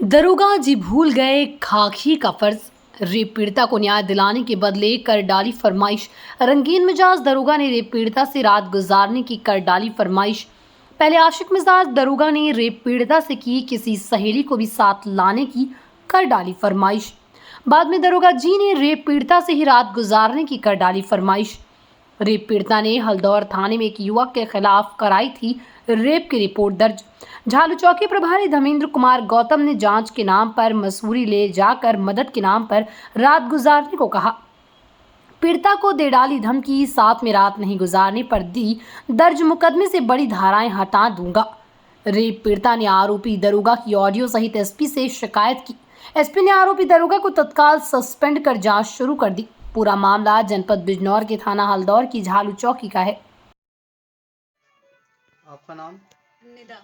दरोगा जी भूल गए खाकी का फर्ज। रेप पीड़िता को न्याय दिलाने के बदले कर डाली फरमाइश। रंगीन मिजाज दरोगा ने रेप पीड़िता से रात गुजारने की कर डाली फरमाइश। पहले आशिक मिजाज दरोगा ने रेप पीड़िता से की किसी सहेली को भी साथ लाने की कर डाली फरमाइश। बाद में दरोगा जी ने रेप पीड़िता से ही रात गुजारने की कर डाली फरमाइश। रेप पीड़िता ने हल्दौर थाने में एक युवक के खिलाफ कराई थी रेप की रिपोर्ट दर्ज। झालू चौकी प्रभारी धर्मेंद्र कुमार गौतम ने जांच के नाम पर मसूरी ले जाकर मदद के नाम पर रात गुजारने को कहा। पीड़िता को दे डाली धमकी, साथ में रात नहीं गुजारने पर दी दर्ज मुकदमे से बड़ी धाराएं हटा दूंगा। रेप पीड़िता ने आरोपी दरोगा की ऑडियो सहित एसपी से शिकायत की। एसपी ने आरोपी दरोगा को तत्काल सस्पेंड कर जांच शुरू कर दी। पूरा मामला जनपद बिजनौर के थाना हल्दौर की झालू चौकी का है। आपका नाम? निदा।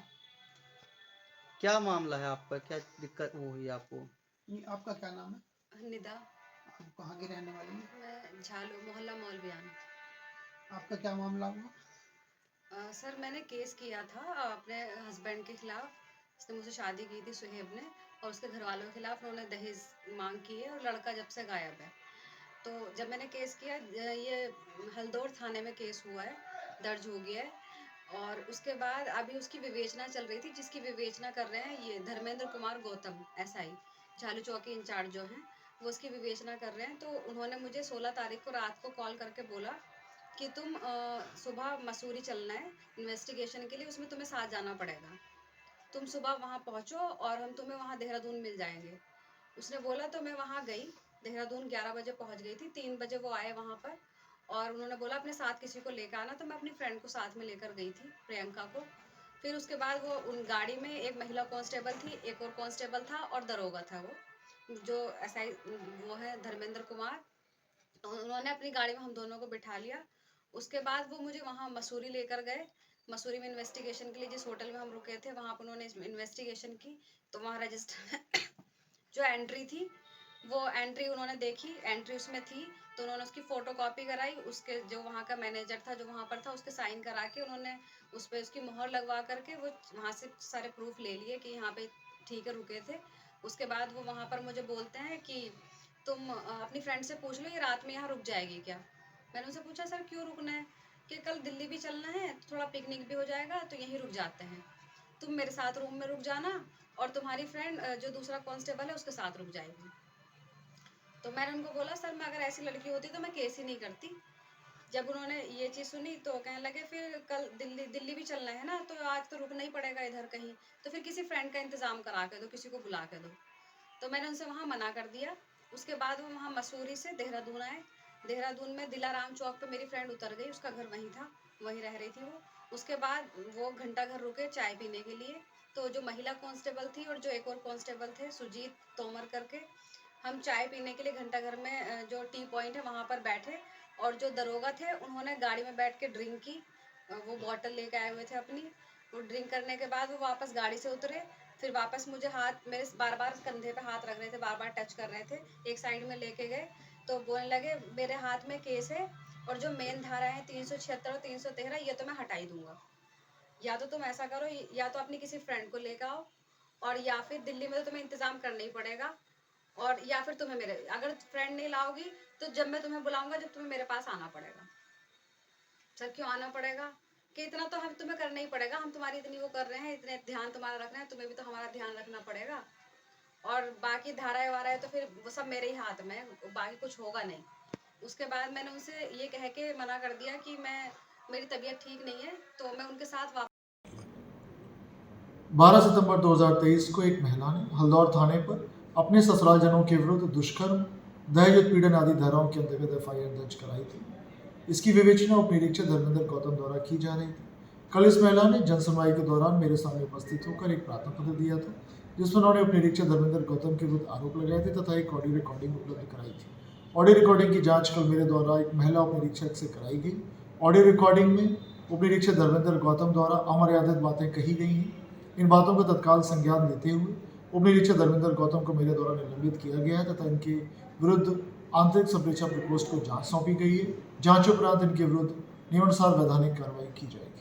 क्या मामला है आपका? क्या दिक्कत वो हुई आपको? नहीं, आपका क्या नाम है? निदा। आप कहाँ की रहने वाली हैं? मैं झालू मोहल्ला मौलवियान। आपका क्या मामला हुआ? सर मैंने केस किया था अपने हस्बैंड के खिलाफ। उसने मुझसे शादी की थी सुहेब ने, और उसके घर वालों के खिलाफ उन्होंने दहेज मांग की है और लड़का जब से गायब है। तो जब मैंने केस किया, ये हल्दौर थाने में केस हुआ है, दर्ज हो गया है। और उसके बाद अभी उसकी विवेचना चल रही थी, जिसकी विवेचना कर रहे हैं ये धर्मेंद्र कुमार गौतम एसआई झालू चौकी इंचार्ज जो हैं, वो उसकी विवेचना कर रहे हैं। तो उन्होंने मुझे 16 तारीख को रात को कॉल करके बोला कि तुम सुबह मसूरी चलना है इन्वेस्टिगेशन के लिए, उसमें तुम्हें साथ जाना पड़ेगा। तुम सुबह वहाँ पहुँचो और हम तुम्हें वहाँ देहरादून मिल जाएंगे। उसने बोला तो मैं वहाँ गई। देहरादून 11 बजे पहुँच गई थी। 3 बजे वो आए वहाँ पर, और उन्होंने बोला अपने साथ किसी को लेकर आना। तो मैं अपनी फ्रेंड को साथ में लेकर गई थी, प्रियंका को। फिर उसके बाद वो उन गाड़ी में एक महिला कांस्टेबल थी, एक और कांस्टेबल था और दरोगा था वो जो एसआई वो है धर्मेंद्र कुमार। तो उन्होंने अपनी गाड़ी में हम दोनों को बिठा लिया। उसके बाद वो मुझे वहाँ मसूरी लेकर गए। मसूरी में इन्वेस्टिगेशन के लिए जिस होटल में हम रुके थे वहाँ पर उन्होंने इन्वेस्टिगेशन की। तो वहाँ रजिस्टर जो एंट्री थी, वो एंट्री उन्होंने देखी, एंट्री उसमें थी। तो उन्होंने उसकी फोटोकॉपी कराई। उसके जो वहाँ का मैनेजर था जो वहाँ पर था, उसके साइन करा के उन्होंने उस पर उसकी मोहर लगवा करके वो वहाँ से सारे प्रूफ ले लिए कि यहाँ पे ठीक है रुके थे। उसके बाद वो वहाँ पर मुझे बोलते हैं कि तुम अपनी फ्रेंड से पूछ लो ये रात में यहाँ रुक जाएगी क्या। मैंने उनसे पूछा सर क्यों रुकना है, कि कल दिल्ली भी चलना है तो थोड़ा पिकनिक भी हो जाएगा तो यहीं रुक जाते हैं। तुम मेरे साथ रूम में रुक जाना और तुम्हारी फ्रेंड जो दूसरा कांस्टेबल है उसके साथ रुक जाएगी। तो मैंने उनको बोला सर मैं अगर ऐसी लड़की होती तो मैं केस ही नहीं करती। जब उन्होंने ये चीज़ सुनी तो कहने लगे फिर कल दिल्ली भी चलना है ना, तो आज तो रुकना ही पड़ेगा इधर कहीं, तो फिर किसी फ्रेंड का इंतज़ाम करा के दो, किसी को बुला के दो। तो मैंने उनसे वहाँ मना कर दिया। उसके बाद वो वहाँ मसूरी से देहरादून आए। देहरादून में दिलाराम चौक पे मेरी फ्रेंड उतर गई, उसका घर वहीं था, वहीं रह रही थी वो। उसके बाद वो घंटा घर रुके चाय पीने के लिए। तो जो महिला कांस्टेबल थी और जो एक और कांस्टेबल थे सुजीत तोमर करके, हम चाय पीने के लिए घंटा घर में जो टी पॉइंट है वहाँ पर बैठे। और जो दरोगा थे उन्होंने गाड़ी में बैठ के ड्रिंक की। वो बॉटल लेके आए हुए थे अपनी। वो ड्रिंक करने के बाद वो वापस गाड़ी से उतरे। फिर वापस मुझे हाथ मेरे बार बार कंधे पे हाथ रख रहे थे, बार बार टच कर रहे थे, एक साइड में लेके गए। तो बोलने लगे मेरे हाथ में केस है और जो मेन धारा है 376 और 313 ये तो मैं हटा ही दूंगा। या तो तुम ऐसा करो, या तो अपनी किसी फ्रेंड को लेकर आओ, और या फिर दिल्ली में तो तुम्हें इंतजाम करना ही पड़ेगा, और या फिर तुम्हें मेरे अगर फ्रेंड नहीं लाओगी तो जब मैं तुम्हें बुलाऊंगा जब तुम्हें मेरे पास आना पड़ेगा। सर क्यों आना पड़ेगा, कि इतना तो हम तुम्हें करना ही पड़ेगा, हम तुम्हारी इतनी वो कर रहे हैं, इतने ध्यान तुम्हारा रख रहे हैं, तुम्हें भी तो हमारा ध्यान रखना पड़ेगा। और बाकी धाराएं वाराएं तो फिर वो सब मेरे ही हाथ में, बाकी कुछ होगा नहीं। उसके बाद मैंने उनसे ये कह के मना कर दिया कि मेरी तबीयत ठीक नहीं है, तो मैं उनके साथ 12 सितंबर 2023 को एक महिला ने हल्दौर थाने पर अपने ससुरालजनों के विरुद्ध दुष्कर्म, दहेज उत्पीड़न आदि धाराओं के अंतर्गत एफआईआर दर्ज कराई थी। इसकी विवेचना उप निरीक्षक धर्मेंद्र गौतम द्वारा की जा रही थी। कल इस महिला ने जनसुनवाई के दौरान मेरे सामने उपस्थित होकर एक प्रार्थना पत्र दिया था, जिसमें उन्होंने उप निरीक्षक धर्मेंद्र गौतम के विरुद्ध आरोप लगाए थे तथा एक ऑडियो रिकॉर्डिंग उपलब्ध कराई थी। ऑडियो रिकॉर्डिंग की जांच कल मेरे द्वारा एक महिला उप निरीक्षक से कराई गई। ऑडियो रिकॉर्डिंग में उप निरीक्षक धर्मेंद्र गौतम द्वारा अमर्यादित बातें कही गई हैं। इन बातों का तत्काल संज्ञान लेते हुए उप निरीक्षक धर्मेंद्र गौतम को मेरे द्वारा निलंबित किया गया है तथा इनके विरुद्ध आंतरिक सब प्रेक्षक प्रकोष्ठ को जांच सौंपी गई है। जांच उपरांत इनके विरुद्ध नियमानुसार वैधानिक कार्रवाई की जाएगी।